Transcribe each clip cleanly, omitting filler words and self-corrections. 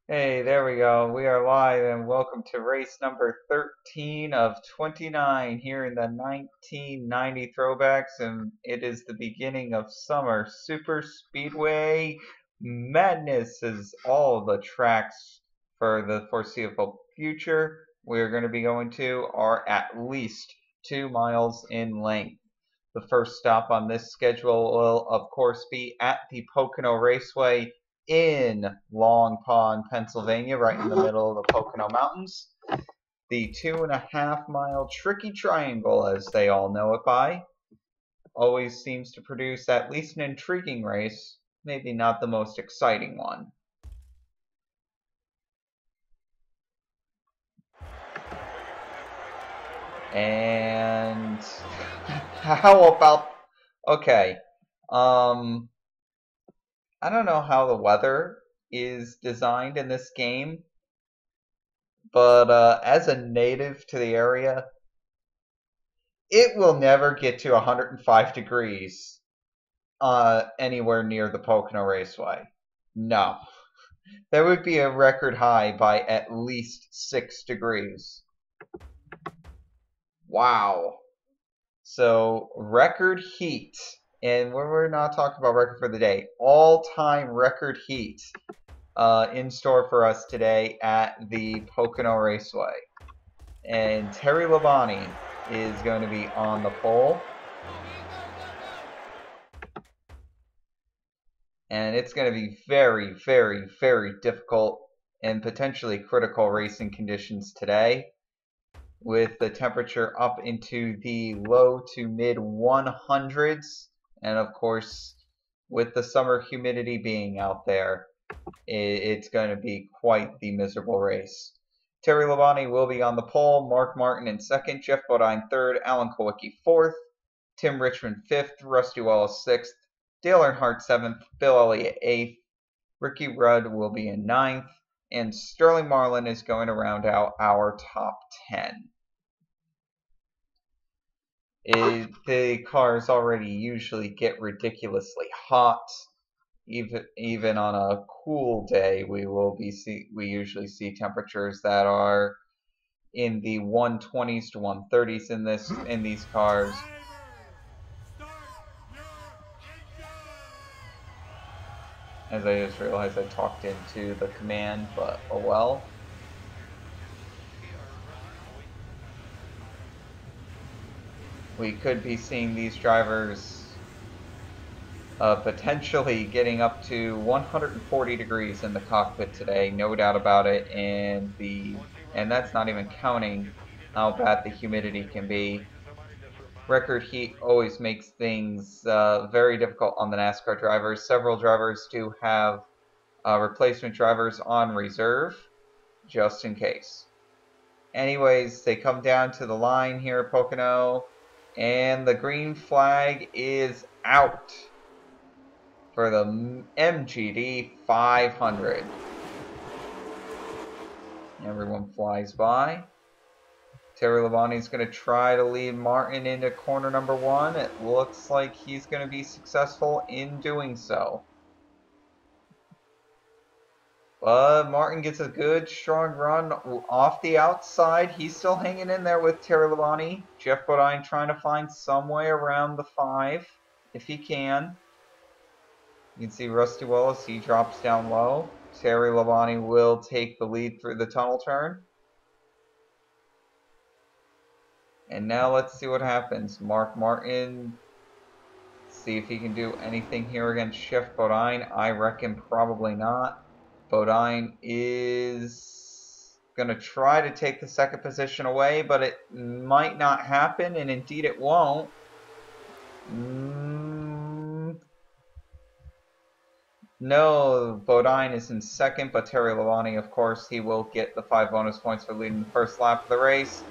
Hey, there we go. We are live and welcome to race number 13 of 29 here in the 1990 throwbacks, and it is the beginning of summer. Super Speedway madness is all the tracks for the foreseeable future we're going to be going to are at least 2 miles in length. The first stop on this schedule will, of course, be at the Pocono Raceway in Long Pond, Pennsylvania, right in the middle of the Pocono Mountains. The 2.5 mile tricky triangle, as they all know it by, always seems to produce at least an intriguing race, maybe not the most exciting one. And how about, okay, I don't know how the weather is designed in this game, but as a native to the area, it will never get to 105 degrees anywhere near the Pocono Raceway. No. That would be a record high by at least 6 degrees. Wow. So, record heat. And we're not talking about record for the day. All-time record heat in store for us today at the Pocono Raceway. And Terry Labonte is going to be on the pole. And it's going to be very, very, very difficult and potentially critical racing conditions today, with the temperature up into the low to mid 100s, and of course with the summer humidity being out there, it's going to be quite the miserable race. Terry Labonte will be on the pole, Mark Martin in second, Jeff Bodine third, Alan Kulwicki fourth, Tim Richmond fifth, Rusty Wallace sixth, Dale Earnhardt seventh, Bill Elliott eighth, Ricky Rudd will be in ninth, and Sterling Marlin is going to round out our top 10. The cars already usually get ridiculously hot. Even on a cool day, we usually see temperatures that are in the 120s to 130s in these cars. As I just realized I talked into the command, but oh well. We could be seeing these drivers potentially getting up to 140 degrees in the cockpit today, no doubt about it, and that's not even counting how bad the humidity can be. Record heat always makes things very difficult on the NASCAR drivers. Several drivers do have replacement drivers on reserve, just in case. Anyways, they come down to the line here at Pocono, and the green flag is out for the MGD 500. Everyone flies by. Terry Labonte is going to try to lead Martin into corner number one. It looks like he's going to be successful in doing so. But Martin gets a good, strong run off the outside. He's still hanging in there with Terry Labonte. Jeff Bodine trying to find some way around the 5, if he can. You can see Rusty Wallace, he drops down low. Terry Labonte will take the lead through the tunnel turn. And now let's see what happens. Mark Martin, see if he can do anything here against Jeff Bodine. I reckon probably not. Bodine is going to try to take the second position away, but it might not happen, and indeed it won't. No, Bodine is in second, but Terry Labonte, of course, he will get the 5 bonus points for leading the first lap of the race.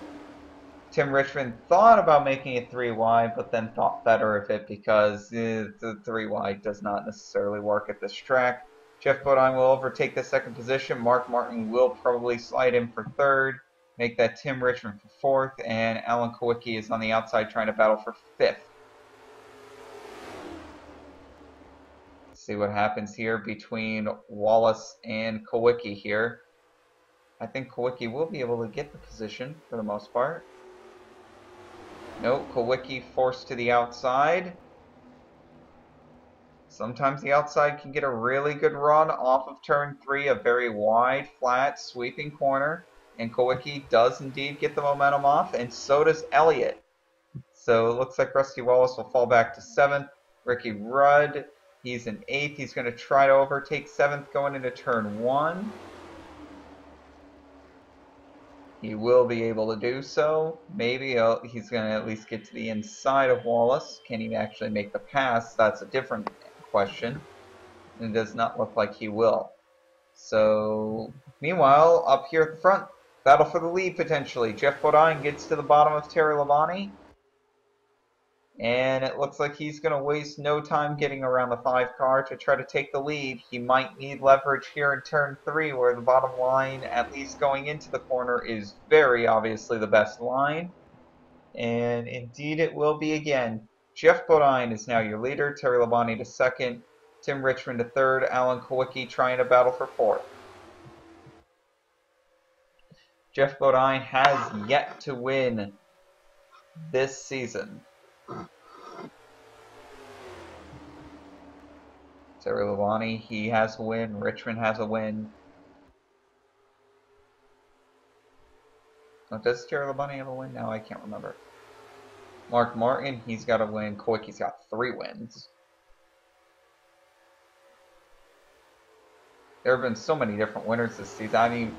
Tim Richmond thought about making it 3 wide, but then thought better of it because the 3 wide does not necessarily work at this track. Jeff Bodine will overtake the second position. Mark Martin will probably slide in for third, make that Tim Richmond for fourth, and Alan Kulwicki is on the outside trying to battle for fifth. See what happens here between Wallace and Kulwicki here. I think Kulwicki will be able to get the position for the most part. Nope, Kulwicki forced to the outside. Sometimes the outside can get a really good run off of turn 3, a very wide, flat, sweeping corner. And Kulwicki does indeed get the momentum off, and so does Elliott. So it looks like Rusty Wallace will fall back to 7th. Ricky Rudd, he's in 8th. He's going to try to overtake 7th going into turn 1. He will be able to do so. Maybe he's going to at least get to the inside of Wallace. Can he actually make the pass? That's a different question. It does not look like he will. So, meanwhile, up here at the front, battle for the lead potentially. Jeff Bodine gets to the bottom of Terry Labonte. And it looks like he's going to waste no time getting around the 5 car to try to take the lead. He might need leverage here in turn 3, where the bottom line, at least going into the corner, is very obviously the best line. And indeed it will be again. Jeff Bodine is now your leader. Terry Labonte to 2nd. Tim Richmond to 3rd. Alan Kulwicki trying to battle for 4th. Jeff Bodine has yet to win this season. Terry Labonte, he has a win. Richmond has a win. Oh, does Terry Labonte have a win? No, I can't remember. Mark Martin, he's got a win. Kulwicki's got 3 wins. There have been so many different winners this season. I mean,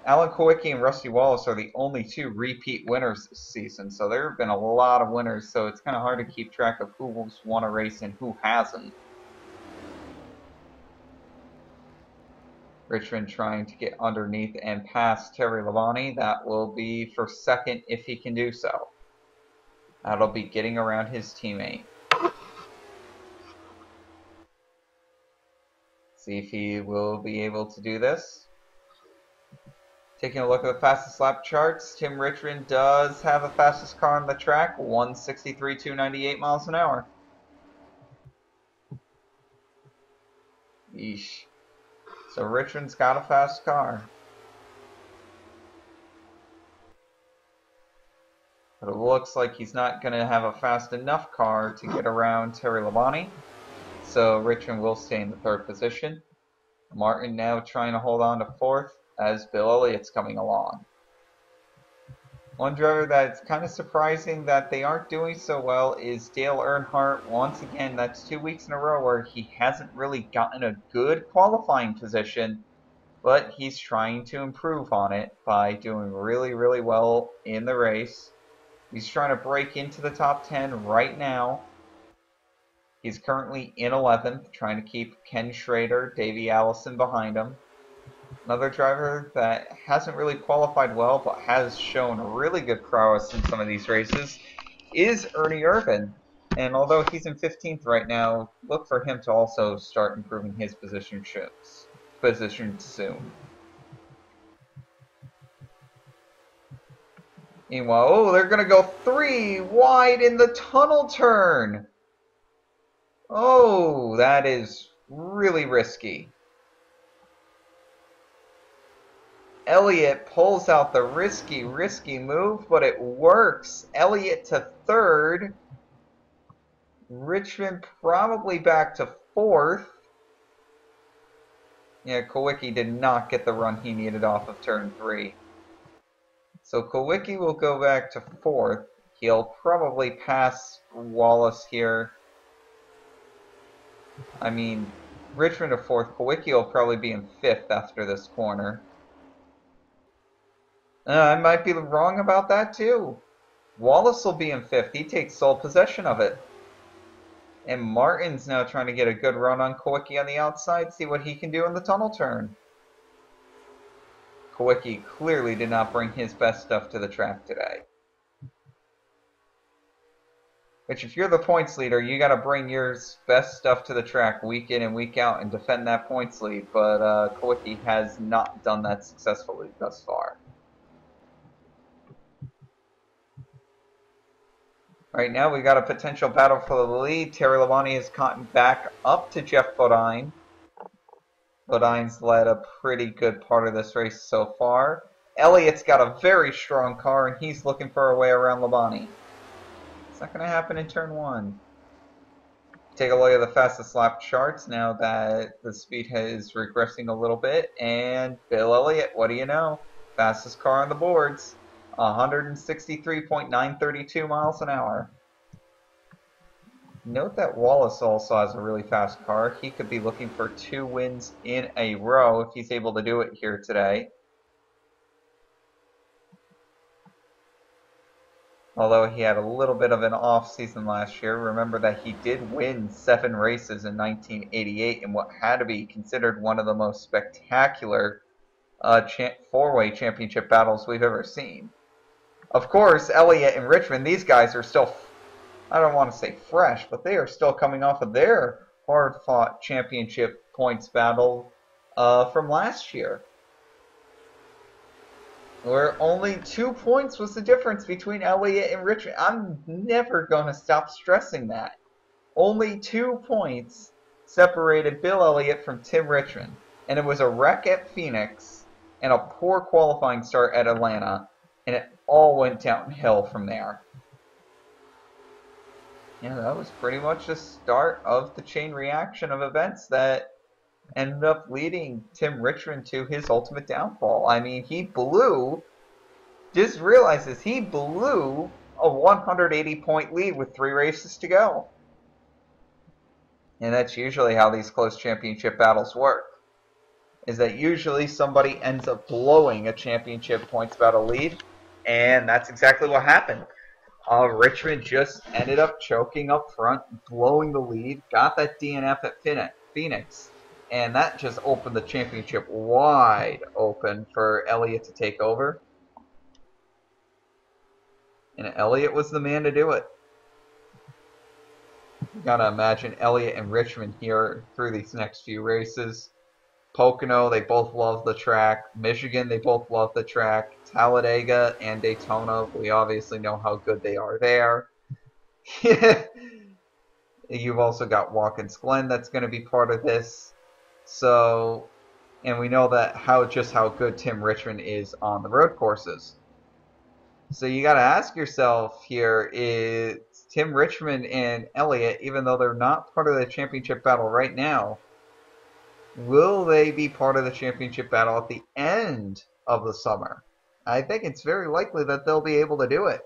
Alan Kulwicki and Rusty Wallace are the only 2 repeat winners this season, so there have been a lot of winners, so it's kind of hard to keep track of who's won a race and who hasn't. Richmond trying to get underneath and past Terry Labonte. That will be for 2nd if he can do so. That'll be getting around his teammate. See if he will be able to do this. Taking a look at the fastest lap charts, Tim Richmond does have the fastest car on the track, 163.298 miles an hour. Yeesh. So Richmond's got a fast car. But it looks like he's not going to have a fast enough car to get around Terry Labonte. So Richmond will stay in the 3rd position. Martin now trying to hold on to 4th as Bill Elliott's coming along. One driver that's kind of surprising that they aren't doing so well is Dale Earnhardt. Once again, that's 2 weeks in a row where he hasn't really gotten a good qualifying position, but he's trying to improve on it by doing really, really well in the race. He's trying to break into the top 10 right now. He's currently in 11th, trying to keep Ken Schrader, Davey Allison behind him. Another driver that hasn't really qualified well, but has shown really good prowess in some of these races, is Ernie Irvan. And although he's in 15th right now, look for him to also start improving his position soon. Meanwhile, oh, they're going to go 3 wide in the tunnel turn. Oh, that is really risky. Elliott pulls out the risky move, but it works. Elliott to 3rd. Richmond probably back to 4th. Yeah, Kulwicki did not get the run he needed off of turn 3. So Kulwicki will go back to 4th. He'll probably pass Wallace here. I mean, Richmond to 4th. Kulwicki will probably be in 5th after this corner. I might be wrong about that too. Wallace will be in 5th. He takes sole possession of it. And Martin's now trying to get a good run on Kulwicki on the outside, see what he can do in the tunnel turn. Kulwicki clearly did not bring his best stuff to the track today. Which, if you're the points leader, you got to bring your best stuff to the track week in and week out and defend that points lead. But Kulwicki has not done that successfully thus far. Right now we got a potential battle for the lead. Terry Labonte has gotten back up to Jeff Bodine. Bodine's led a pretty good part of this race so far. Elliott's got a very strong car, and he's looking for a way around Labonte. It's not going to happen in turn one. Take a look at the fastest lap charts now that the speed is regressing a little bit. And Bill Elliott, what do you know? Fastest car on the boards. 163.932 miles an hour. Note that Wallace also has a really fast car. He could be looking for 2 wins in a row if he's able to do it here today. Although he had a little bit of an off season last year. Remember that he did win 7 races in 1988 in what had to be considered one of the most spectacular 4-way championship battles we've ever seen. Of course, Elliott and Richmond, these guys are still, I don't want to say fresh, but they are still coming off of their hard-fought championship points battle from last year, where only 2 points was the difference between Elliott and Richmond. I'm never going to stop stressing that. Only 2 points separated Bill Elliott from Tim Richmond, and it was a wreck at Phoenix and a poor qualifying start at Atlanta, and it all went downhill from there. Yeah, that was pretty much the start of the chain reaction of events that ended up leading Tim Richmond to his ultimate downfall. I mean, he blew, just realizes he blew a 180-point lead with 3 races to go. And that's usually how these close championship battles work, is that usually somebody ends up blowing a championship points battle lead, and that's exactly what happened. Richmond just ended up choking up front, blowing the lead, got that DNF at Phoenix, and that just opened the championship wide open for Elliott to take over. And Elliott was the man to do it. You gotta imagine Elliott and Richmond here through these next few races. Pocono, they both love the track. Michigan, they both love the track. Talladega and Daytona, we obviously know how good they are there. You've also got Watkins Glen that's going to be part of this. So, and we know that just how good Tim Richmond is on the road courses. So you got to ask yourself here, is Tim Richmond and Elliott, even though they're not part of the championship battle right now, will they be part of the championship battle at the end of the summer? I think it's very likely that they'll be able to do it.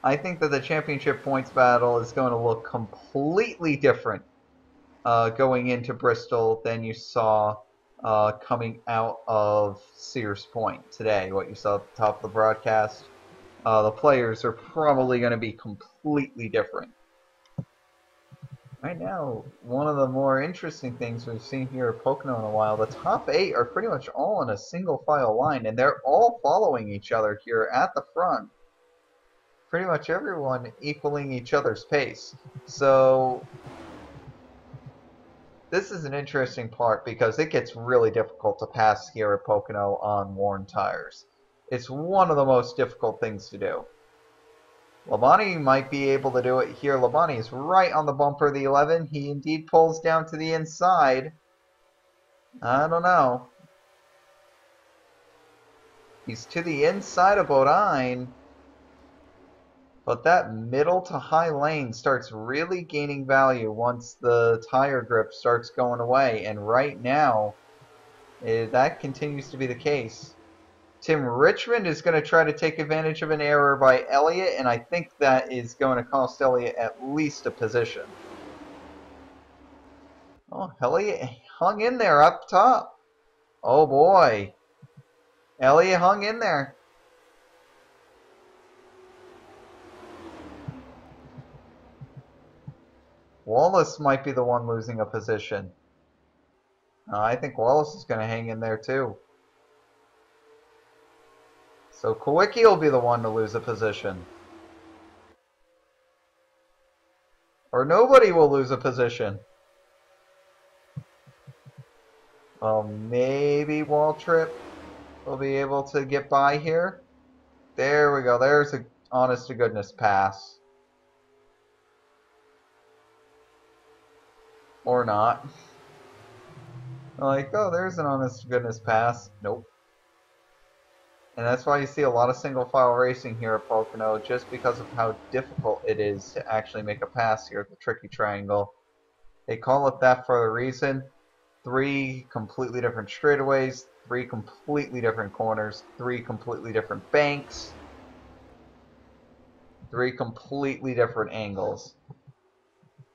I think that the championship points battle is going to look completely different going into Bristol than you saw coming out of Sears Point today, what you saw at the top of the broadcast. The players are probably going to be completely different. Right now, one of the more interesting things we've seen here at Pocono in a while, the top 8 are pretty much all in a single file line, and they're all following each other here at the front. Pretty much everyone equaling each other's pace. So this is an interesting part because it gets really difficult to pass here at Pocono on worn tires. It's one of the most difficult things to do. Labonte might be able to do it here. Labonte is right on the bumper of the 11. He indeed pulls down to the inside. I don't know. He's to the inside of Bodine. But that middle to high lane starts really gaining value once the tire grip starts going away. And right now, that continues to be the case. Tim Richmond is going to try to take advantage of an error by Elliott, and I think that is going to cost Elliott at least a position. Oh, Elliott hung in there up top. Oh boy. Elliott hung in there. Wallace might be the one losing a position. I think Wallace is going to hang in there too. So Kulwicki will be the one to lose a position. Or nobody will lose a position. Well, maybe Waltrip will be able to get by here. There we go. There's a honest to goodness pass. Or not. Like, oh, there's an honest to goodness pass. Nope. And that's why you see a lot of single file racing here at Pocono, just because of how difficult it is to actually make a pass here at the Tricky Triangle. They call it that for a reason. 3 completely different straightaways, 3 completely different corners, 3 completely different banks, 3 completely different angles.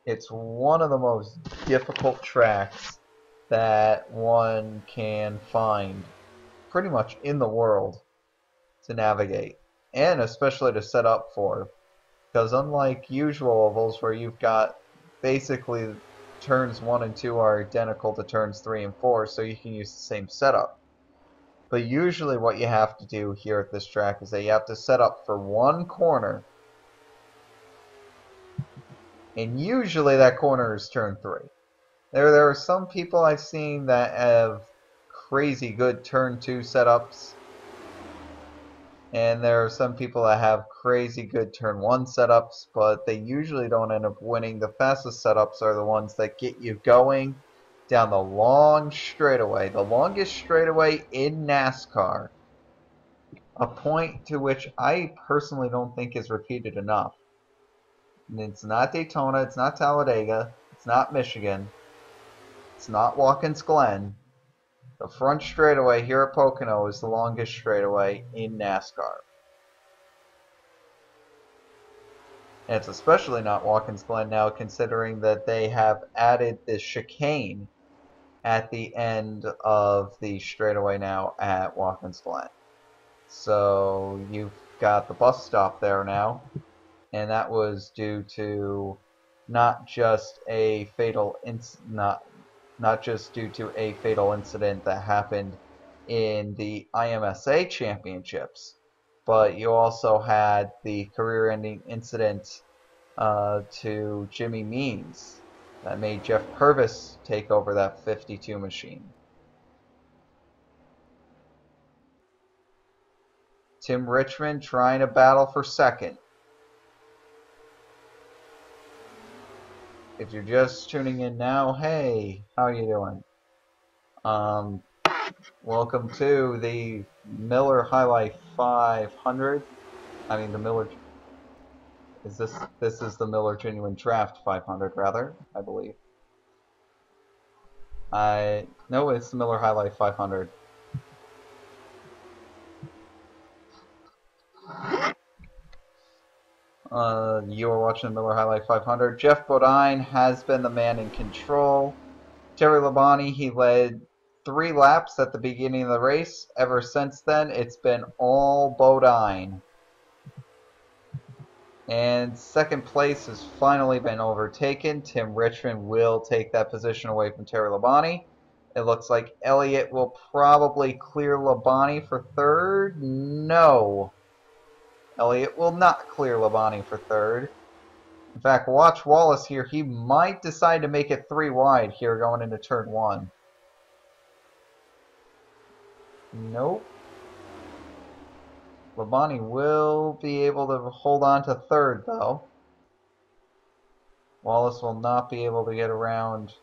It's one of the most difficult tracks that one can find pretty much in the world to navigate, and especially to set up for, because unlike usual ovals where you've got basically turns 1 and 2 are identical to turns 3 and 4, so you can use the same setup. But usually what you have to do here at this track is that you have to set up for one corner, and usually that corner is turn 3. There are some people I've seen that have crazy good turn 2 setups, and there are some people that have crazy good turn 1 setups, but they usually don't end up winning. The fastest setups are the ones that get you going down the long straightaway, the longest straightaway in NASCAR, a point to which I personally don't think is repeated enough. And it's not Daytona, it's not Talladega, it's not Michigan, it's not Watkins Glen. The front straightaway here at Pocono is the longest straightaway in NASCAR. And it's especially not Watkins Glen now, considering that they have added this chicane at the end of the straightaway now at Watkins Glen. So you've got the bus stop there now, and that was due to not just a fatal not just due to a fatal incident that happened in the IMSA championships, but you also had the career-ending incident to Jimmy Means that made Jeff Purvis take over that 52 machine. Tim Richmond trying to battle for second. If you're just tuning in now, hey, how are you doing? Welcome to the Miller High Life 500. I mean the Miller. This is the Miller Genuine Draft 500 rather, I believe. No, it's the Miller High Life 500. You are watching the Miller High Life 500. Jeff Bodine has been the man in control. Terry Labonte, he led 3 laps at the beginning of the race. Ever since then, it's been all Bodine. And second place has finally been overtaken. Tim Richmond will take that position away from Terry Labonte. It looks like Elliott will probably clear Labonte for third. No. Elliott will not clear Labonte for third. In fact, watch Wallace here. He might decide to make it 3 wide here going into turn 1. Nope. Labonte will be able to hold on to third, though. Wallace will not be able to get around.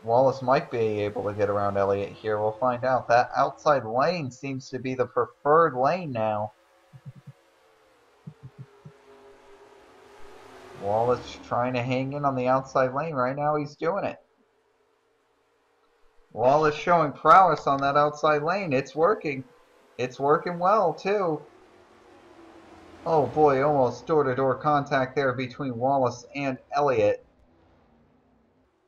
Wallace might be able to get around Elliott here. We'll find out. That outside lane seems to be the preferred lane now. Wallace trying to hang in on the outside lane. Right now he's doing it. Wallace showing prowess on that outside lane. It's working. It's working well, too. Oh boy, almost door-to-door contact there between Wallace and Elliott.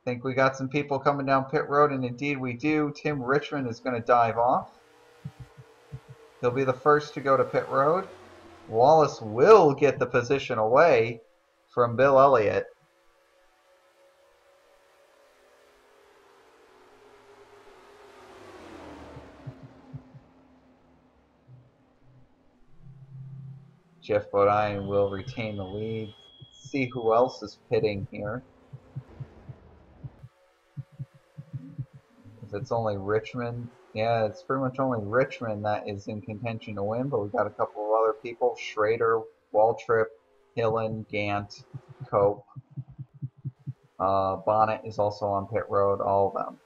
Think we got some people coming down pit road, and indeed we do. Tim Richmond is going to dive off. He'll be the first to go to pit road. Wallace will get the position away from Bill Elliott. Jeff Bodine will retain the lead. Let's see who else is pitting here. If it's only Richmond, Yeah, it's pretty much only Richmond that is in contention to win, but we've got a couple of other people. Schrader, Waltrip, Hillen, Gant, Cope. Bonnet is also on pit road, all of them.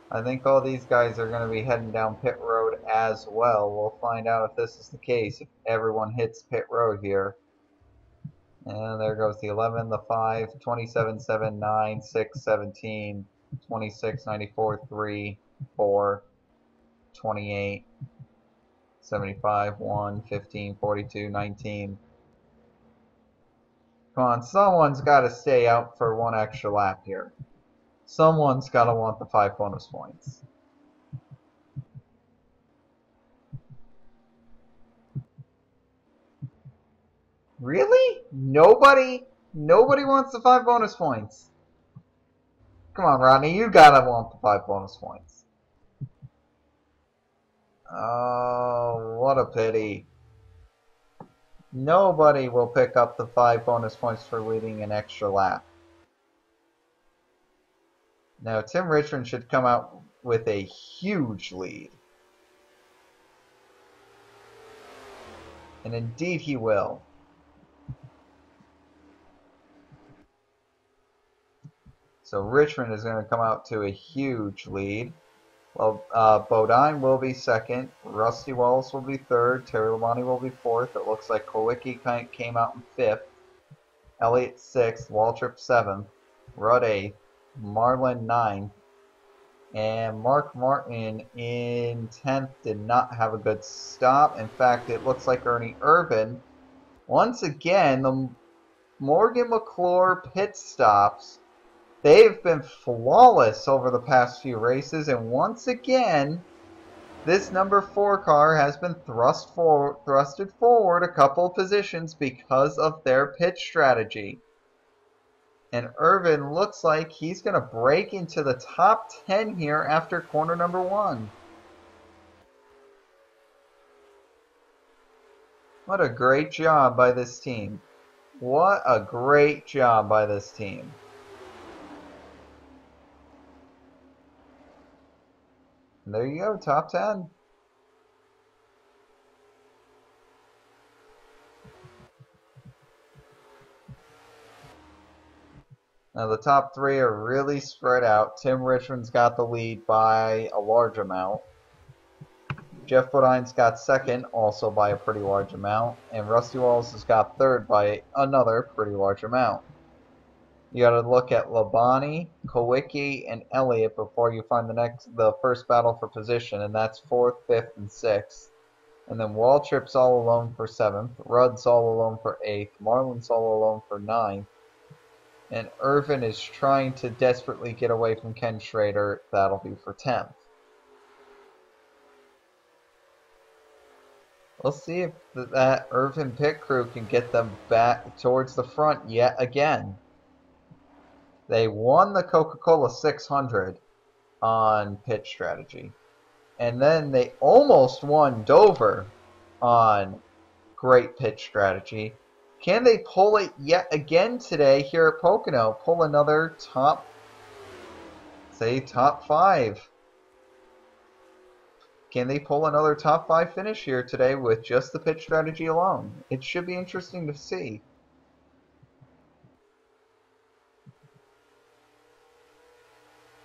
I think all these guys are going to be heading down pit road as well. We'll find out if this is the case, if everyone hits pit road here. And there goes the 11, the 5, 27, 7, 9, 6, 17, 26, 94, 3, 4, 28, 75, 1, 15, 42, 19. Come on, someone's got to stay out for one extra lap here. Someone's got to want the 5 bonus points. Really? Nobody wants the 5 bonus points. Come on, Rodney, you gotta want the 5 bonus points. Oh, what a pity. Nobody will pick up the 5 bonus points for leading an extra lap. Now, Tim Richmond should come out with a huge lead. And indeed he will. So Richmond is going to come out to a huge lead. Well, Bodine will be second. Rusty Wallace will be third. Terry Labonte will be fourth. It looks like Kulwicki came out in fifth. Elliott sixth. Waltrip seventh. Rudd eighth. Marlin ninth. And Mark Martin in 10th did not have a good stop. In fact, it looks like Ernie Irvin. Once again, the Morgan McClure pit stops, they've been flawless over the past few races. And once again, this number 4 car has been thrusted forward a couple of positions because of their pit strategy. And Irvin looks like he's going to break into the top 10 here after corner number 1. What a great job by this team. What a great job by this team. And there you go, top 10. Now the top 3 are really spread out. Tim Richmond's got the lead by a large amount. Jeff Bodine's got second, also by a pretty large amount. And Rusty Wallace has got third by another pretty large amount. You got to look at Labonte, Kulwicki, and Elliott before you find the first battle for position, and that's 4th, 5th, and 6th. And then Waltrip's all alone for 7th. Rudd's all alone for 8th. Marlin's all alone for 9th. And Irvin is trying to desperately get away from Ken Schrader. That'll be for 10th. We'll see if that Irvin pit crew can get them back towards the front yet again. They won the Coca-Cola 600 on pit strategy. And then they almost won Dover on great pit strategy. Can they pull it yet again today here at Pocono? Pull another top 5. Can they pull another top 5 finish here today with just the pit strategy alone? It should be interesting to see.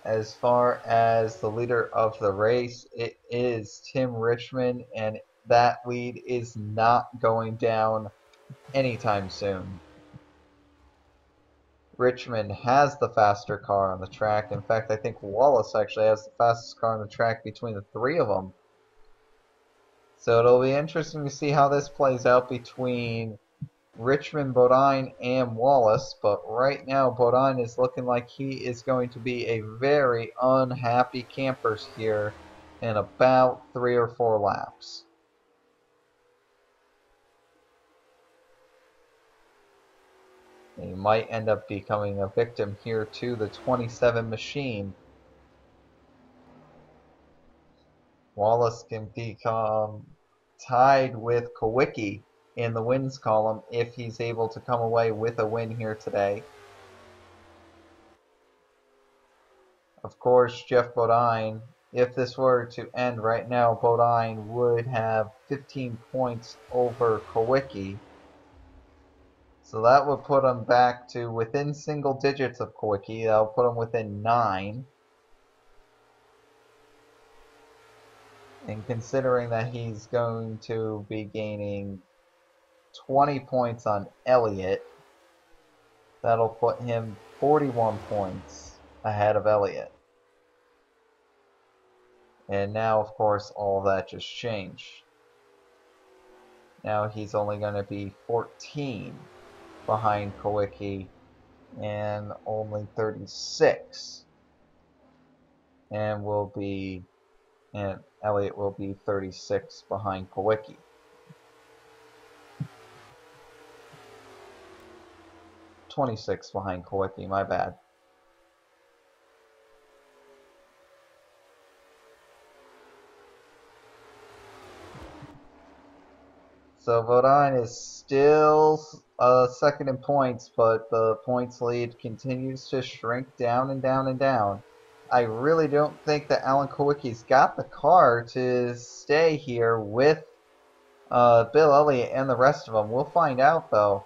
As far as the leader of the race, it is Tim Richmond, and that lead is not going down anytime soon. Richmond has the faster car on the track. In fact, I think Wallace actually has the fastest car on the track between the 3 of them. So it'll be interesting to see how this plays out between Richmond, Bodine, and Wallace. But right now, Bodine is looking like he is going to be a very unhappy camper here in about 3 or 4 laps. He might end up becoming a victim here to the 27 machine. Wallace can become tied with Kulwicki in the wins column if he's able to come away with a win here today. Of course, Jeff Bodine, if this were to end right now, Bodine would have 15 points over Kulwicki. So that would put him back to within single digits of Kulwicki. That would put him within 9. And considering that he's going to be gaining 20 points on Elliott, that'll put him 41 points ahead of Elliott. And now, of course, all of that just changed. Now he's only going to be 14 behind Kulwicki and only 36. And Elliott will be 36 behind Kulwicki. "26 behind Kulwicki, my bad. So Bodine is still second in points, but the points lead continues to shrink down and down and down. I really don't think that Alan Kulwicki's got the car to stay here with Bill Elliott and the rest of them. We'll find out, though.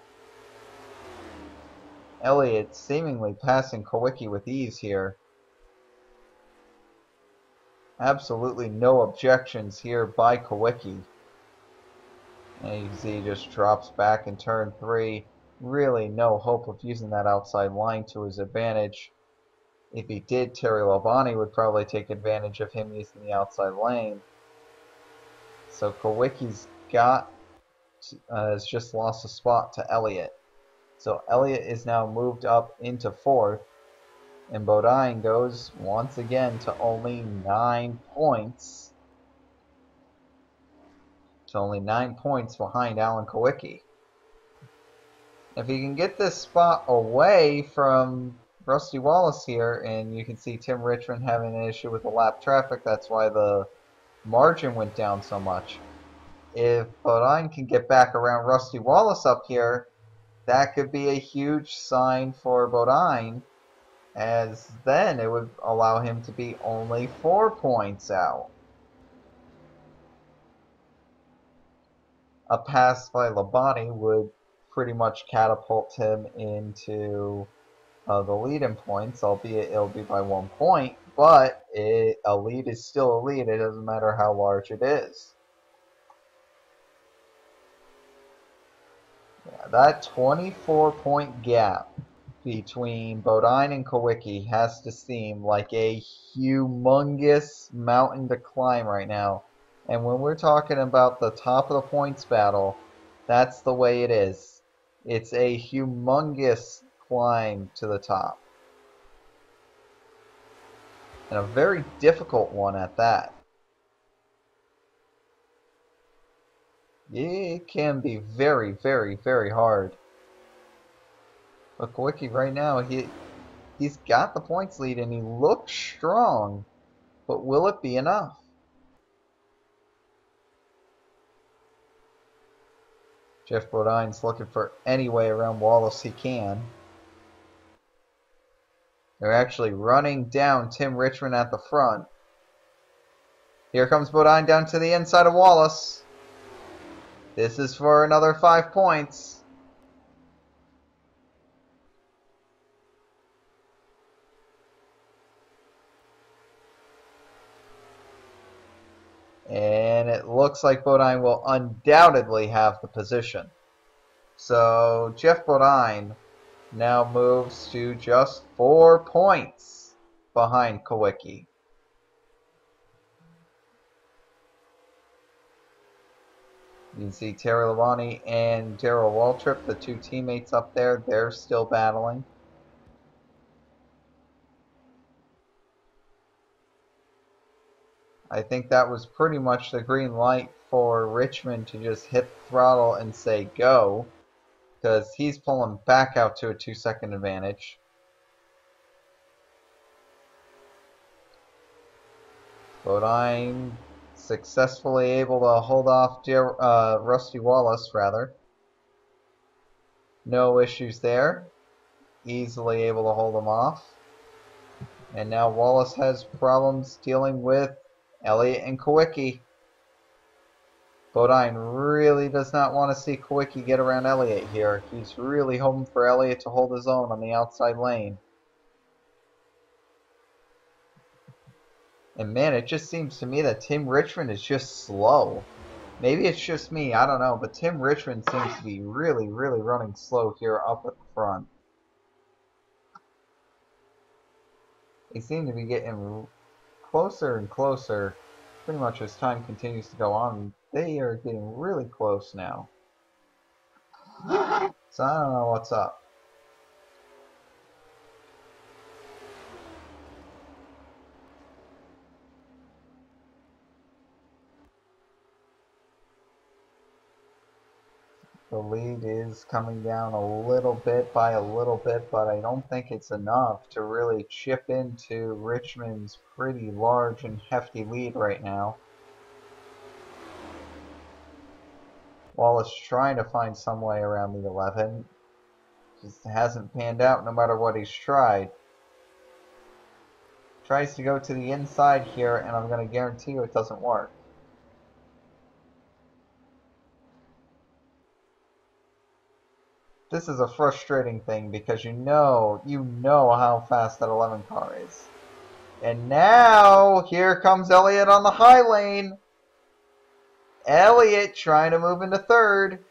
Elliott seemingly passing Kulwicki with ease here. Absolutely no objections here by Kulwicki. And you can see he just drops back in turn 3. Really no hope of using that outside line to his advantage. If he did, Terry Labonte would probably take advantage of him using the outside lane. So Kulwicki's has just lost a spot to Elliott. So Elliott is now moved up into 4th. And Bodine goes once again to only 9 points. To only 9 points behind Alan Kulwicki. If he can get this spot away from Rusty Wallace here, and you can see Tim Richmond having an issue with the lap traffic, that's why the margin went down so much. If Bodine can get back around Rusty Wallace up here, that could be a huge sign for Bodine, as then it would allow him to be only 4 points out. A pass by Labonte would pretty much catapult him into the lead in points, albeit it'll be by 1 point, but a lead is still a lead. It doesn't matter how large it is. Yeah, that 24-point gap between Bodine and Kulwicki has to seem like a humongous mountain to climb right now. And when we're talking about the top of the points battle, that's the way it is. It's a humongous climb to the top. And a very difficult one at that. It can be very, very, very hard. But Kulwicki right now, he's got the points lead and he looks strong. But will it be enough? Jeff Bodine's looking for any way around Wallace he can. They're actually running down Tim Richmond at the front. Here comes Bodine down to the inside of Wallace. This is for another 5 points. And it looks like Bodine will undoubtedly have the position. So Jeff Bodine now moves to just 4 points behind Kulwicki. You can see Terry Labonte and Darrell Waltrip, the two teammates up there, they're still battling. I think that was pretty much the green light for Richmond to just hit the throttle and say go, because he's pulling back out to a 2-second advantage. Bodine successfully able to hold off Rusty Wallace, rather. No issues there. Easily able to hold him off. And now Wallace has problems dealing with Elliott and Kulwicki. Bodine really does not want to see Kulwicki get around Elliott here. He's really hoping for Elliott to hold his own on the outside lane. And man, it just seems to me that Tim Richmond is just slow. Maybe it's just me, I don't know, but Tim Richmond seems to be really, really running slow here up at the front. They seem to be getting closer and closer pretty much as time continues to go on. They are getting really close now. So I don't know what's up. The lead is coming down a little bit by a little bit, but I don't think it's enough to really chip into Richmond's pretty large and hefty lead right now. Wallace trying to find some way around the 11. Just hasn't panned out no matter what he's tried. Tries to go to the inside here, and I'm going to guarantee you it doesn't work. This is a frustrating thing because you know how fast that 11 car is. And now, here comes Elliott on the high lane. Elliott trying to move into third.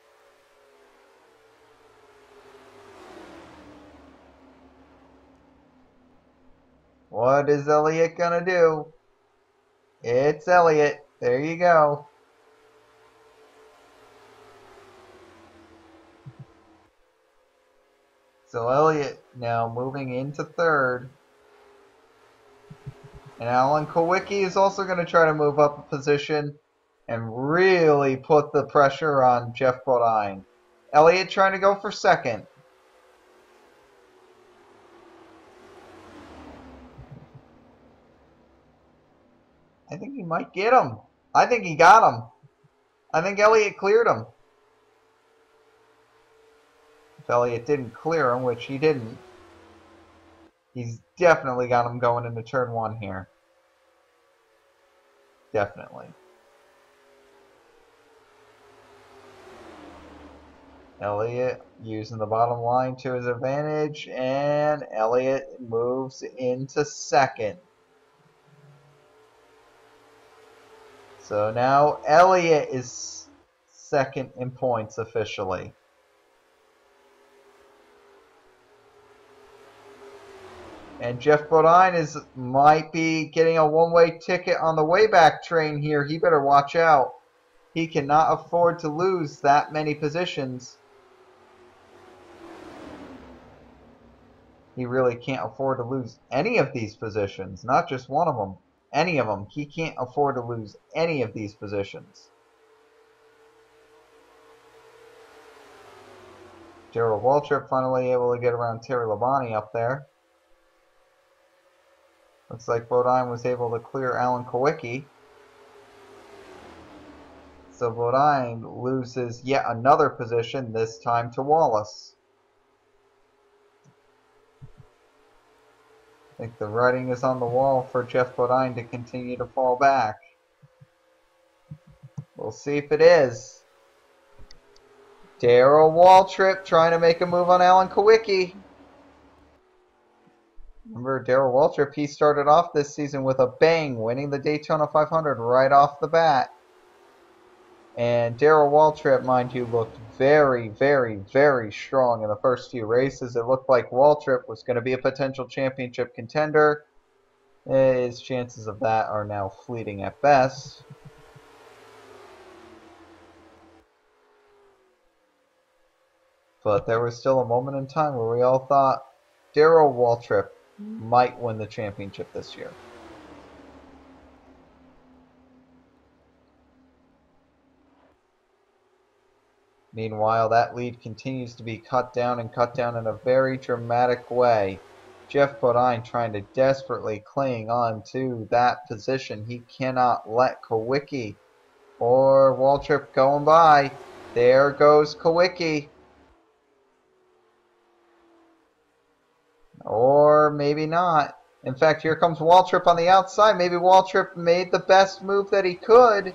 What is Elliott gonna do? It's Elliott. There you go. So Elliott now moving into third. And Alan Kulwicki is also going to try to move up a position and really put the pressure on Jeff Bodine. Elliott trying to go for second. I think he might get him. I think he got him. I think Elliott cleared him. If Elliott didn't clear him, which he didn't, he's definitely got him going into turn one here. Definitely. Elliott using the bottom line to his advantage, and Elliott moves into second. So now Elliott is second in points officially. And Jeff Bodine might be getting a one-way ticket on the way back train here. He better watch out. He cannot afford to lose that many positions. He really can't afford to lose any of these positions, not just one of them. Any of them. He can't afford to lose any of these positions. Darrell Waltrip finally able to get around Terry Labonte up there. Looks like Bodine was able to clear Alan Kulwicki. So Bodine loses yet another position, this time to Wallace. I think the writing is on the wall for Jeff Bodine to continue to fall back. We'll see if it is. Darrell Waltrip trying to make a move on Alan Kulwicki. Remember, Darrell Waltrip, he started off this season with a bang, winning the Daytona 500 right off the bat. And Darrell Waltrip, mind you, looked very, very, very strong in the first few races. It looked like Waltrip was going to be a potential championship contender. His chances of that are now fleeting at best. But there was still a moment in time where we all thought Darrell Waltrip might win the championship this year. Meanwhile, that lead continues to be cut down in a very dramatic way. Jeff Bodine trying to desperately cling on to that position. He cannot let Kulwicki or Waltrip going by. There goes Kulwicki. Or maybe not. In fact, here comes Waltrip on the outside. Maybe Waltrip made the best move that he could.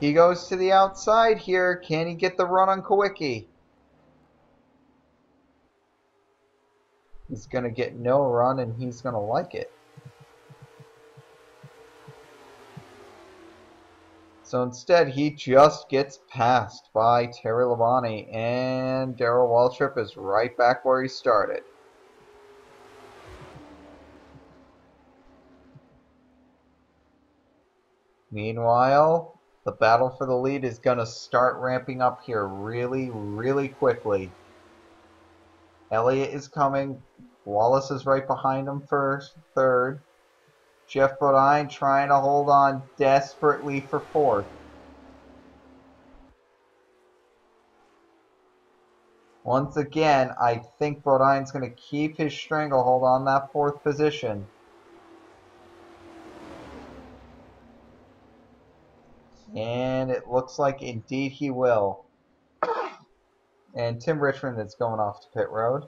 He goes to the outside here. Can he get the run on Kulwicki? He's going to get no run, and he's going to like it. So instead, he just gets passed by Terry Labonte, and Darrell Waltrip is right back where he started. Meanwhile, the battle for the lead is going to start ramping up here really, really quickly. Elliott is coming. Wallace is right behind him for third. Jeff Bodine trying to hold on desperately for fourth. Once again, I think Bodine's going to keep his stranglehold on that fourth position. And it looks like indeed he will. And Tim Richmond is going off to pit road.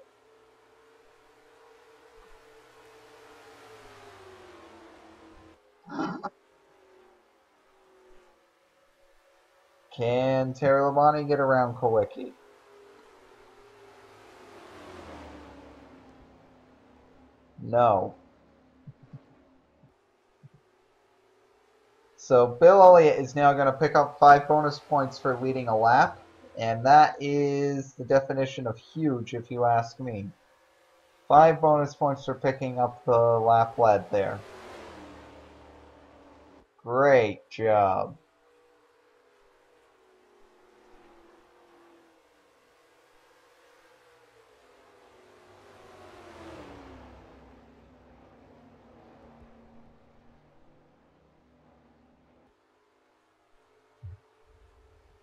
Can Terry Labonte get around Kulwicki? No. So Bill Elliott is now going to pick up 5 bonus points for leading a lap. And that is the definition of huge, if you ask me. 5 bonus points for picking up the lap led there. Great job.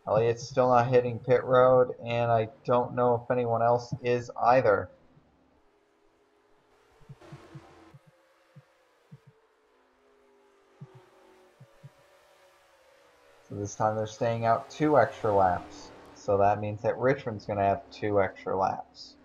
Elliott's still not hitting pit road, and I don't know if anyone else is either. So this time they're staying out 2 extra laps. So that means that Richmond's going to have 2 extra laps.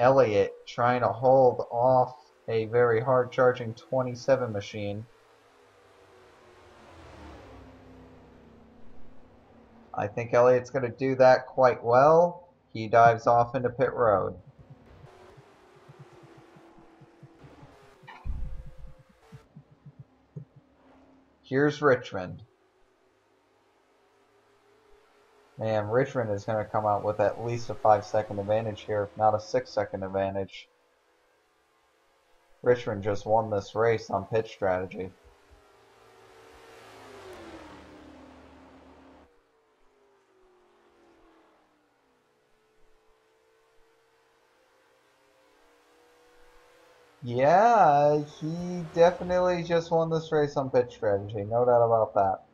Elliott trying to hold off a very hard charging 27 machine. I think Elliott's going to do that quite well. He dives off into pit road. Here's Richmond. Man, Richmond is going to come out with at least a 5-second advantage here, if not a 6-second advantage. Richmond just won this race on pit strategy. Yeah, he definitely just won this race on pit strategy, no doubt about that.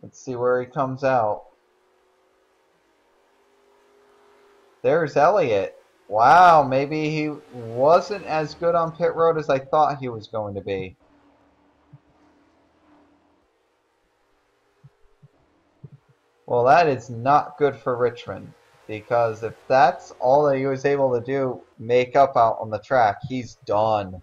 Let's see where he comes out. There's Elliott. Wow, maybe he wasn't as good on pit road as I thought he was going to be. Well, that is not good for Richmond, because if that's all that he was able to do, make up out on the track, he's done.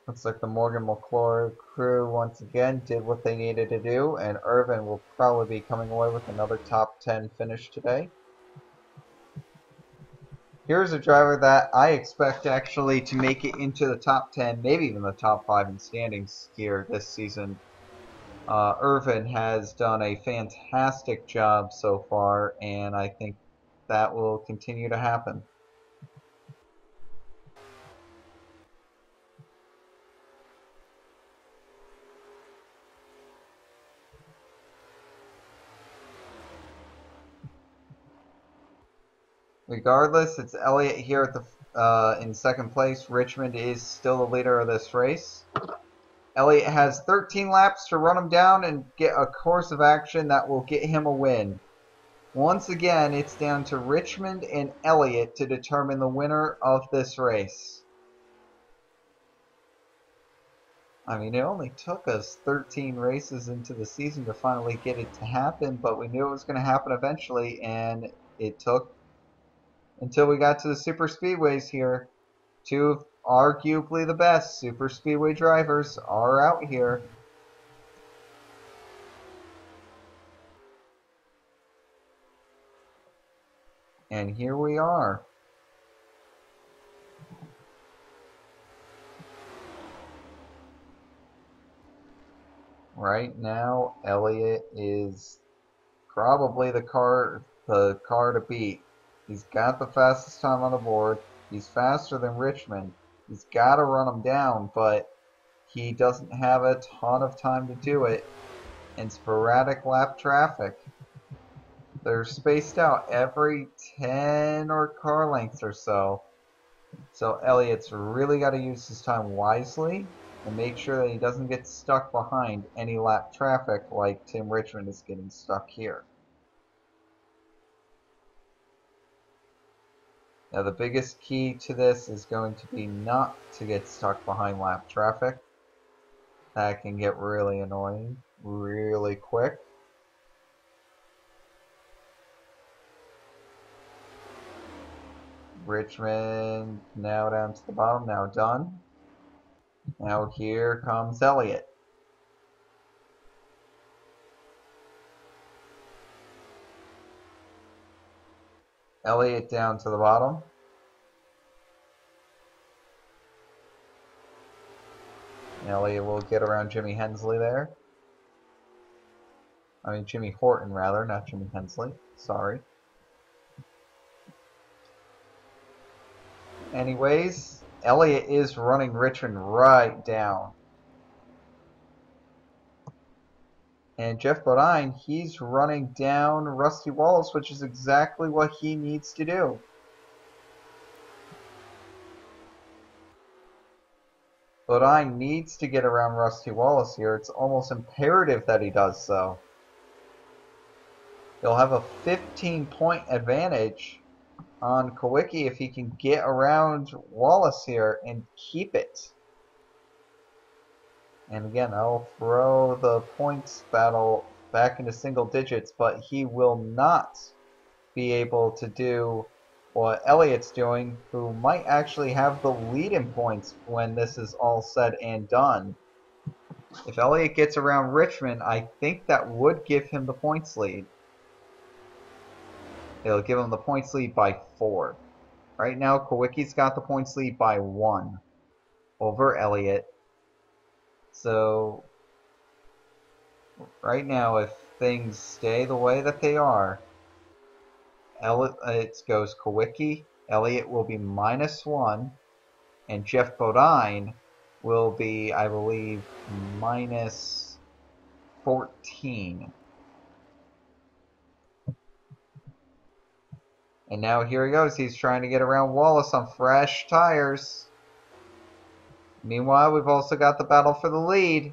Looks like the Morgan McClure crew once again did what they needed to do, and Irvin will probably be coming away with another top 10 finish today. Here's a driver that I expect actually to make it into the top 10, maybe even the top 5 in standings here this season. Irvin has done a fantastic job so far, and I think that will continue to happen. Regardless, it's Elliott here at in second place. Richmond is still the leader of this race. Elliott has 13 laps to run him down and get a course of action that will get him a win. Once again, it's down to Richmond and Elliott to determine the winner of this race. I mean, it only took us 13 races into the season to finally get it to happen, but we knew it was going to happen eventually, and it took until we got to the super speedways here. Two of arguably the best super speedway drivers are out here. And here we are. Right now, Elliott is probably the car to beat. He's got the fastest time on the board. He's faster than Richmond. He's got to run him down, but he doesn't have a ton of time to do it. And sporadic lap traffic. They're spaced out every 10 or car lengths or so. So Elliott's really got to use his time wisely and make sure that he doesn't get stuck behind any lap traffic like Tim Richmond is getting stuck here. Now the biggest key to this is going to be not to get stuck behind lap traffic. That can get really annoying really quick. Richmond now down to the bottom, now done. Now here comes Elliott. Elliott down to the bottom. Elliott will get around Jimmy Hensley there. I mean Jimmy Horton rather, not Jimmy Hensley. Sorry. Anyways, Elliott is running Richmond right down. And Jeff Bodine, he's running down Rusty Wallace, which is exactly what he needs to do. Bodine needs to get around Rusty Wallace here. It's almost imperative that he does so. He'll have a 15-point advantage on Kulwicki if he can get around Wallace here and keep it. And again, I'll throw the points battle back into single digits, but he will not be able to do what Elliott's doing, who might actually have the lead in points when this is all said and done. If Elliott gets around Richmond, I think that would give him the points lead. It'll give him the points lead by 4. Right now, Kulwicki's got the points lead by 1 over Elliott. So, right now, if things stay the way that they are, it goes Kulwicki, Elliott will be -1, and Jeff Bodine will be, I believe, -14. And now here he goes. He's trying to get around Wallace on fresh tires. Meanwhile, we've also got the battle for the lead.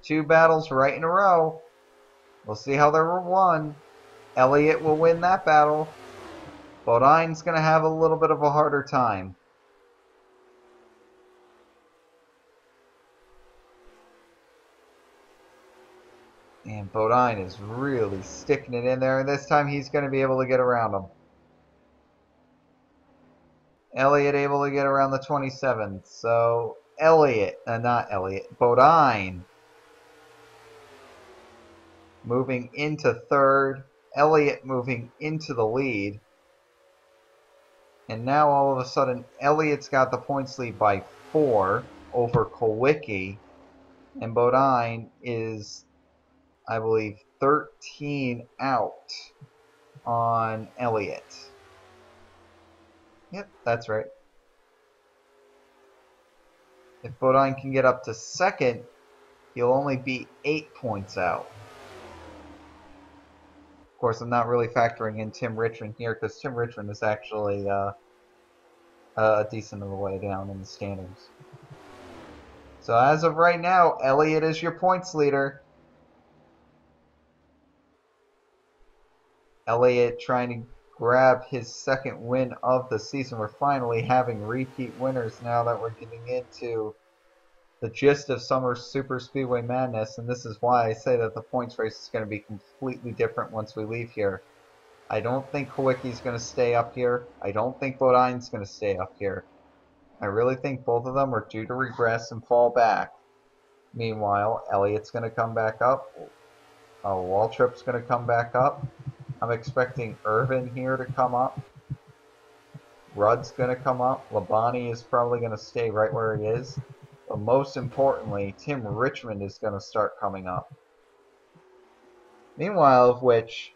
2 battles right in a row. We'll see how they're won. Elliott will win that battle. Bodine's going to have a little bit of a harder time. And Bodine is really sticking it in there. And this time he's going to be able to get around him. Elliott able to get around the 27th. So Bodine moving into 3rd. Elliott moving into the lead. And now all of a sudden Elliott's got the points lead by 4 over Kulwicki. And Bodine is, I believe, 13 out on Elliott. Yep, that's right. If Bodine can get up to 2nd, he'll only be 8 points out. course, I'm not really factoring in Tim Richmond here because Tim Richmond is actually a decent of the way down in the standings. So as of right now, Elliott is your points leader. Elliott trying to grab his second win of the season. We're finally having repeat winners now that we're getting into the gist of summer super speedway madness, and this is why I say that the points race is going to be completely different once we leave here. I don't think Kulwicki's going to stay up here. I don't think Bodine's going to stay up here. I really think both of them are due to regress and fall back. Meanwhile, Elliott's going to come back up. Waltrip's going to come back up. I'm expecting Irvin here to come up. Rudd's going to come up. Labonte is probably going to stay right where he is. But most importantly, Tim Richmond is going to start coming up. Meanwhile, of which,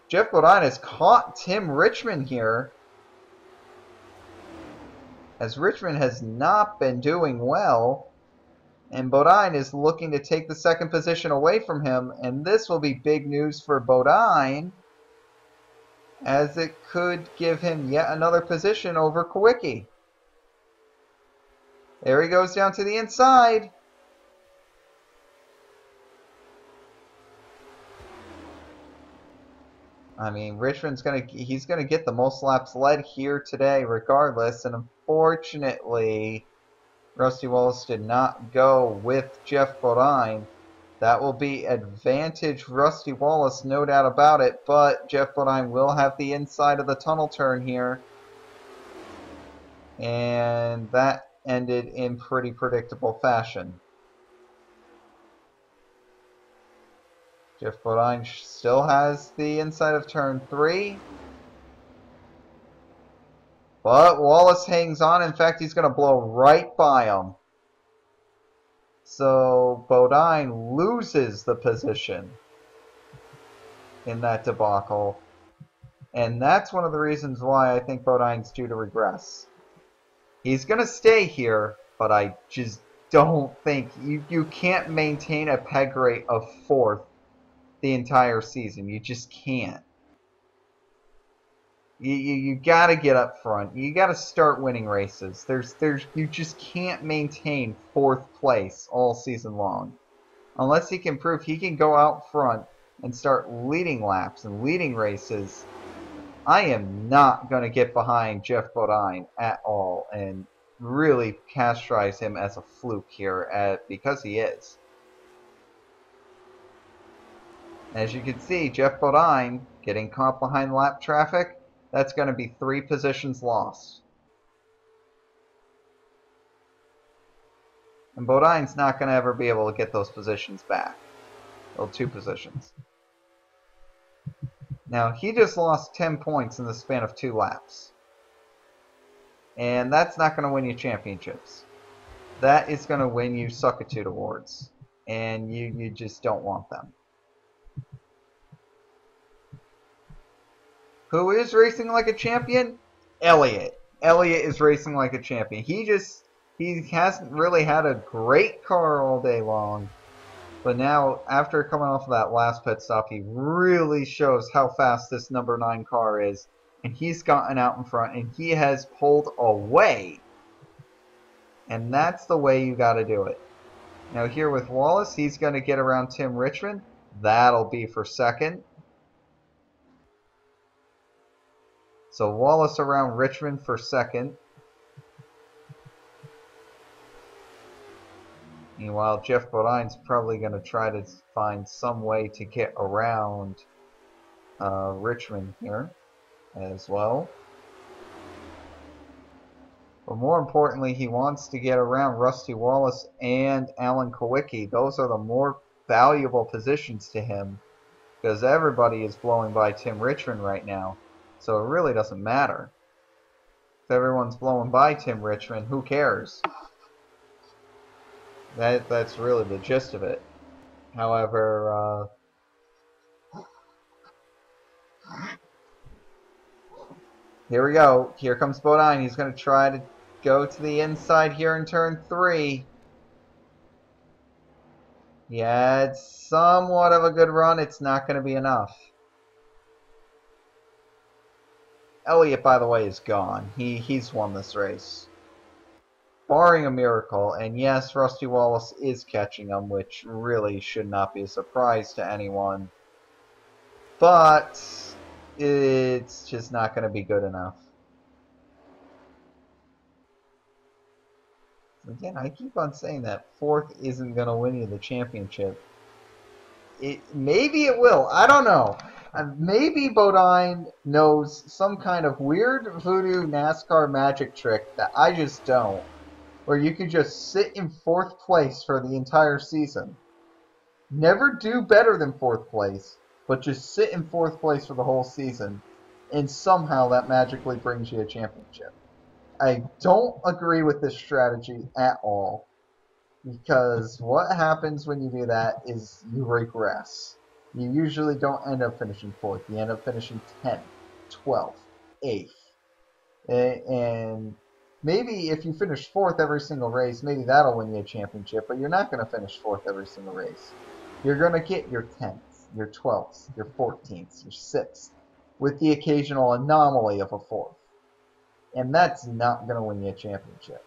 Jeff Bodine has caught Tim Richmond here, as Richmond has not been doing well. And Bodine is looking to take the second position away from him. And this will be big news for Bodine, as it could give him yet another position over Kulwicki. There he goes down to the inside. I mean, Richmond's he's gonna get the most laps led here today regardless. And unfortunately, Rusty Wallace did not go with Jeff Bodine. That will be advantage Rusty Wallace, no doubt about it, but Jeff Bodine will have the inside of the tunnel turn here. And that ended in pretty predictable fashion. Jeff Bodine still has the inside of turn 3. But Wallace hangs on. In fact, he's going to blow right by him. So Bodine loses the position in that debacle. And that's one of the reasons why I think Bodine's due to regress. He's going to stay here, but I just don't think you can't maintain a peg rate of 4th the entire season. You just can't. You got to get up front. You got to start winning races. You just can't maintain 4th place all season long. Unless he can prove he can go out front and start leading laps and leading races. I am not going to get behind Jeff Bodine at all and really categorize him as a fluke here because he is. As you can see, Jeff Bodine getting caught behind lap traffic. That's going to be 3 positions lost. And Bodine's not going to ever be able to get those positions back. Well, 2 positions. Now, he just lost 10 points in the span of 2 laps. And that's not going to win you championships. That is going to win you Suckitude awards. And you just don't want them. Who is racing like a champion? Elliott. Elliott is racing like a champion. He hasn't really had a great car all day long. But now, after coming off of that last pit stop, he really shows how fast this number 9 car is. And he's gotten out in front, and he has pulled away. And that's the way you got to do it. Now here with Wallace, he's going to get around Tim Richmond. That'll be for second. So Wallace around Richmond for second. Meanwhile, Jeff Bodine's probably going to try to find some way to get around Richmond here as well. But more importantly, he wants to get around Rusty Wallace and Alan Kulwicki. Those are the more valuable positions to him because everybody is blowing by Tim Richmond right now. So it really doesn't matter. If everyone's blowing by Tim Richmond, who cares? That's really the gist of it. However, here we go. Here comes Bodine. He's going to try to go to the inside here in turn 3. He had somewhat of a good run. It's not going to be enough. Elliott, by the way, is gone. He's won this race. Barring a miracle, and yes, Rusty Wallace is catching him, which really should not be a surprise to anyone. But it's just not going to be good enough. Again, I keep on saying that fourth isn't going to win you the championship. Maybe it will. I don't know. Maybe Bodine knows some kind of weird voodoo NASCAR magic trick that I just don't, where you can just sit in fourth place for the entire season. Never do better than fourth place, but just sit in fourth place for the whole season, and somehow that magically brings you a championship. I don't agree with this strategy at all, because what happens when you do that is you regress. You usually don't end up finishing fourth. You end up finishing 10th, 12th, 8th. And maybe if you finish fourth every single race, maybe that'll win you a championship, but you're not going to finish fourth every single race. You're going to get your 10th, your 12th, your 14th, your 6th, with the occasional anomaly of a fourth. And that's not going to win you a championship.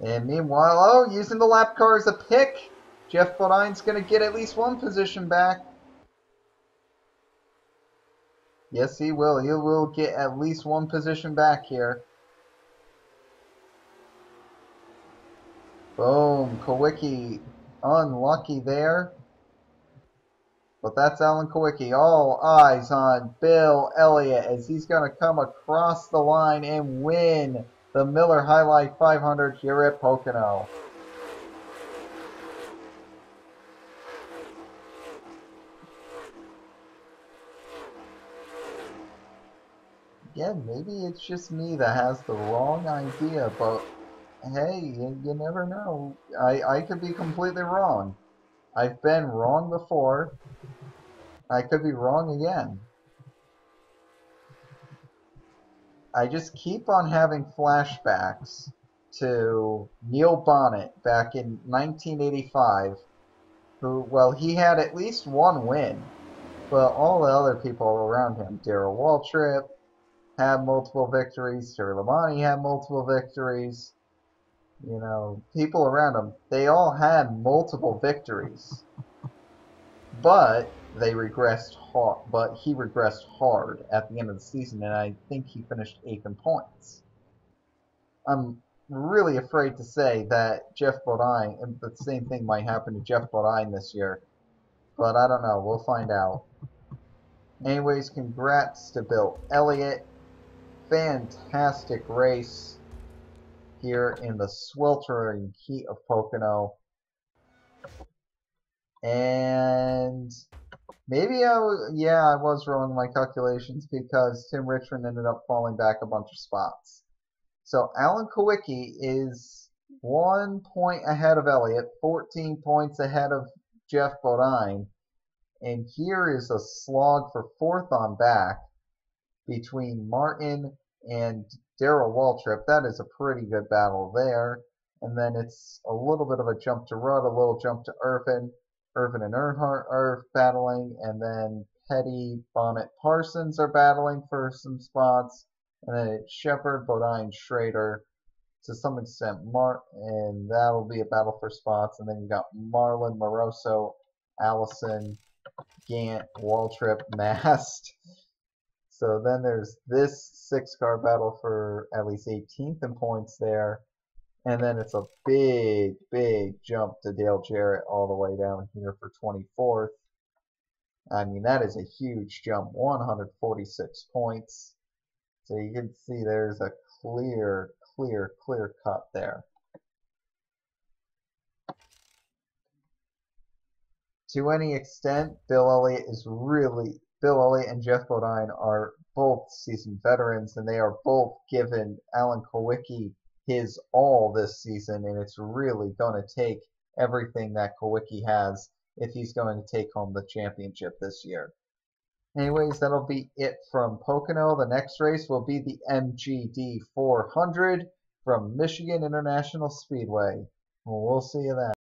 And meanwhile, oh, using the lap car as a pick, Jeff Bodine's going to get at least one position back. Yes, he will. He will get at least one position back here. Boom. Kulwicki unlucky there. But that's Alan Kulwicki. All eyes on Bill Elliott as he's going to come across the line and win the Miller High Life 500 here at Pocono. Again, maybe it's just me that has the wrong idea, but hey, you never know. I could be completely wrong. I've been wrong before. I could be wrong again. I just keep on having flashbacks to Neil Bonnet back in 1985, who, well, he had at least one win, but all the other people around him, Darrell Waltrip had multiple victories, Terry Labonte had multiple victories, you know, people around him, they all had multiple victories, but they regressed hard, but he regressed hard at the end of the season, and I think he finished 8th in points. I'm really afraid to say that Jeff Bodine, and the same thing might happen to Jeff Bodine this year, but I don't know. We'll find out. Anyways, congrats to Bill Elliott. Fantastic race here in the sweltering heat of Pocono. And maybe I was wrong in my calculations because Tim Richmond ended up falling back a bunch of spots. So Alan Kulwicki is 1 point ahead of Elliott, 14 points ahead of Jeff Bodine. And here is a slog for fourth on back between Martin and Darrell Waltrip. That is a pretty good battle there. And then it's a little bit of a jump to Rudd, a little jump to Irvin. Irvin and Earnhardt are battling, and then Petty, Bonnet, Parsons are battling for some spots, and then it's Shepard, Bodine, Schrader, to some extent and that'll be a battle for spots, and then you got Marlin, Moroso, Allison, Gant, Waltrip, Mast. So then there's this 6-car battle for at least 18th in points there. And then it's a big, big jump to Dale Jarrett all the way down here for 24th. I mean, that is a huge jump, 146 points. So you can see there's a clear cut there. To any extent, Bill Elliott and Jeff Bodine are both seasoned veterans, and they are both given Alan Kulwicki his all this season, and it's really going to take everything that Kulwicki has if he's going to take home the championship this year. Anyways, that'll be it from Pocono. The next race will be the MGD 400 from Michigan International Speedway. Well, we'll see you then.